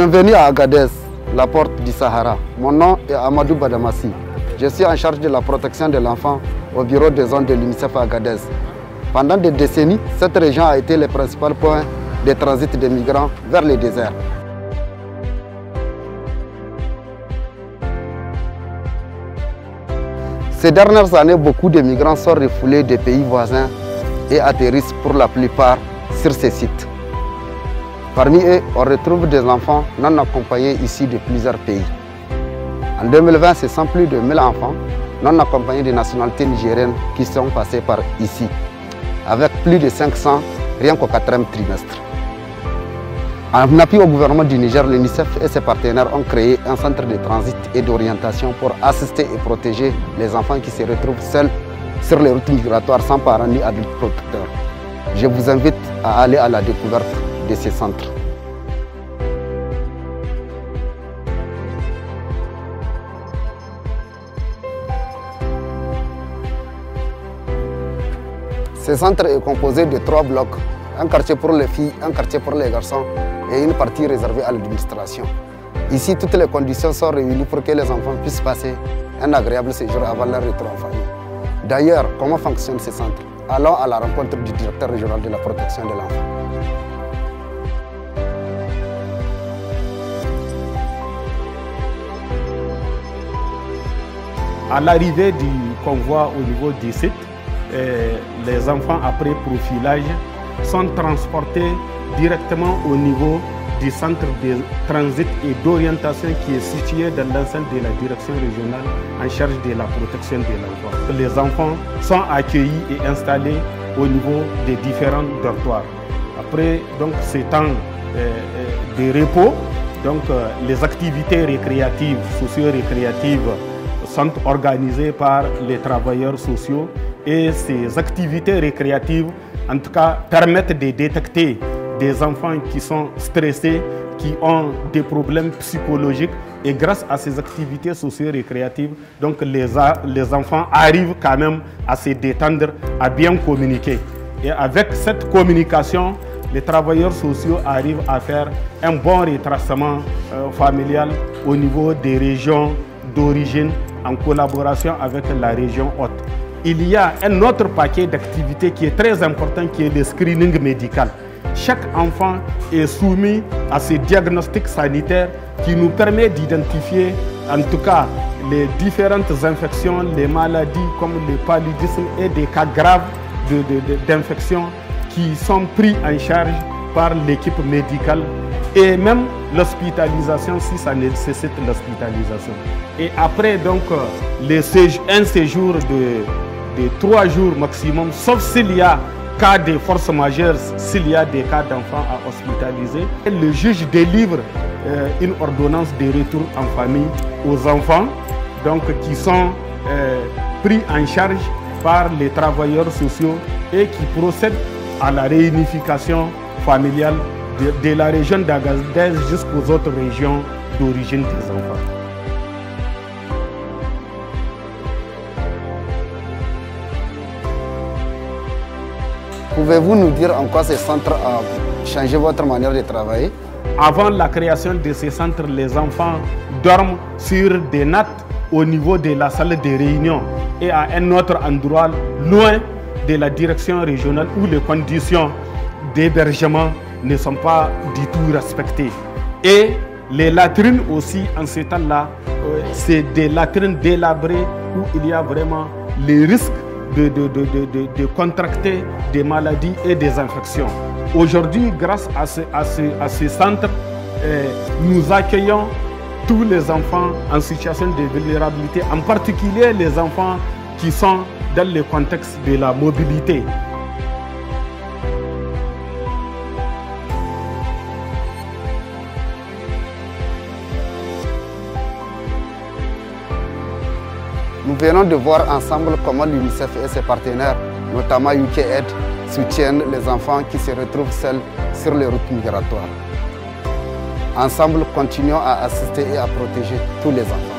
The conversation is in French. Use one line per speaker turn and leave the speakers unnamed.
Bienvenue à Agadez, la porte du Sahara. Mon nom est Amadou Badamassi. Je suis en charge de la protection de l'enfant au bureau des zones de l'UNICEF à Agadez. Pendant des décennies, cette région a été le principal point de transit des migrants vers les déserts. Ces dernières années, beaucoup de migrants sont refoulés des pays voisins et atterrissent pour la plupart sur ces sites. Parmi eux, on retrouve des enfants non accompagnés issus de plusieurs pays. En 2020, ce sont plus de 1000 enfants non accompagnés de nationalité nigérienne qui sont passés par ici, avec plus de 500 rien qu'au 4e trimestre. En appui au gouvernement du Niger, l'UNICEF et ses partenaires ont créé un centre de transit et d'orientation pour assister et protéger les enfants qui se retrouvent seuls sur les routes migratoires sans parents ni adultes protecteurs. Je vous invite à aller à la découverte de ces centres. Ce centre est composé de 3 blocs, un quartier pour les filles, un quartier pour les garçons et une partie réservée à l'administration. Ici, toutes les conditions sont réunies pour que les enfants puissent passer un agréable séjour avant leur retour en famille. D'ailleurs, comment fonctionne ce centre? Allons à la rencontre du directeur régional de la protection de l'enfant.
À l'arrivée du convoi au niveau du site, les enfants, après profilage, sont transportés directement au niveau du centre de transit et d'orientation qui est situé dans l'enceinte de la direction régionale en charge de la protection de l'enfant. Les enfants sont accueillis et installés au niveau des différents dortoirs. Après ces temps de repos, les activités récréatives, socio-récréatives sont organisées par les travailleurs sociaux et ces activités récréatives, en tout cas, permettent de détecter des enfants qui sont stressés, qui ont des problèmes psychologiques et grâce à ces activités socio-récréatives, les enfants arrivent quand même à se détendre, à bien communiquer. Et avec cette communication, les travailleurs sociaux arrivent à faire un bon retracement familial au niveau des régions d'origine en collaboration avec la région hôte. Il y a un autre paquet d'activités qui est très important, qui est le screening médical. Chaque enfant est soumis à ces diagnostics sanitaires qui nous permettent d'identifier en tout cas les différentes infections, les maladies comme le paludisme et des cas graves d'infection qui sont pris en charge par l'équipe médicale et même l'hospitalisation si ça nécessite l'hospitalisation. Et après un séjour de 3 jours maximum, sauf s'il y a cas de force majeure, s'il y a des cas d'enfants à hospitaliser, le juge délivre une ordonnance de retour en famille aux enfants qui sont pris en charge par les travailleurs sociaux et qui procèdent à la réunification familiale de la région d'Agadez jusqu'aux autres régions d'origine des enfants.
Pouvez-vous nous dire en quoi ce centre a changé votre manière de travailler?
Avant la création de ces centres, les enfants dorment sur des nattes au niveau de la salle de réunion et à un autre endroit loin de la direction régionale où les conditions d'hébergement ne sont pas du tout respectées. Et les latrines aussi, en ce temps-là, c'est des latrines délabrées où il y a vraiment les risques de contracter des maladies et des infections. Aujourd'hui, grâce à ce centre, nous accueillons tous les enfants en situation de vulnérabilité, en particulier les enfants qui sont dans le contexte de la mobilité.
Nous venons de voir ensemble comment l'UNICEF et ses partenaires, notamment UKAID, soutiennent les enfants qui se retrouvent seuls sur les routes migratoires. Ensemble, continuons à assister et à protéger tous les enfants.